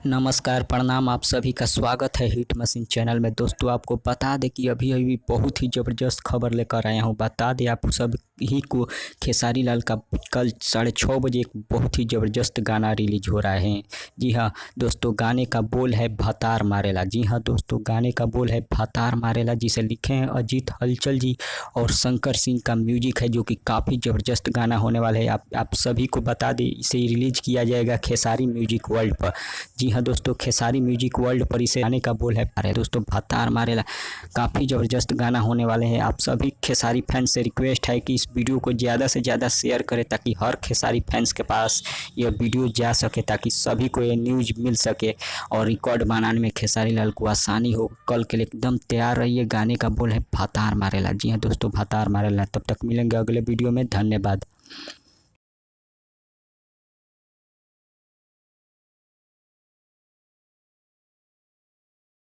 नमस्कार प्रणाम, आप सभी का स्वागत है हिट मशीन चैनल में। दोस्तों आपको बता दें कि अभी अभी बहुत ही ज़बरदस्त खबर लेकर आया हूं। बता दें आप सब ही को, खेसारी लाल का कल 6:30 बजे एक बहुत ही ज़बरदस्त गाना रिलीज हो रहा है। जी हाँ दोस्तों, गाने का बोल है भतार मारेला। जी हाँ दोस्तों, गाने का बोल है भतार मारेला, जिसे लिखे हैं अजीत हलचल जी और शंकर सिंह का म्यूजिक है, जो कि काफ़ी ज़बरदस्त गाना होने वाला है। आप सभी को बता दें, इसे रिलीज किया जाएगा खेसारी म्यूजिक वर्ल्ड पर। जी हाँ दोस्तों, खेसारी म्यूजिक वर्ल्ड पर इसे गाने का बोल है दोस्तों भतार मारेला। काफ़ी ज़बरदस्त गाना होने वाले हैं। आप सभी खेसारी फैंस से रिक्वेस्ट है कि इस वीडियो को ज़्यादा से ज़्यादा शेयर करें, ताकि हर खेसारी फैंस के पास यह वीडियो जा सके, ताकि सभी को ये न्यूज़ मिल सके और रिकॉर्ड बनाने में खेसारी लाल को आसानी हो। कल के लिए एकदम तैयार रहिए। गाने का बोल है भतार मारेला। जी हाँ दोस्तों, भतार मारेला। तब तक मिलेंगे अगले वीडियो में। धन्यवाद।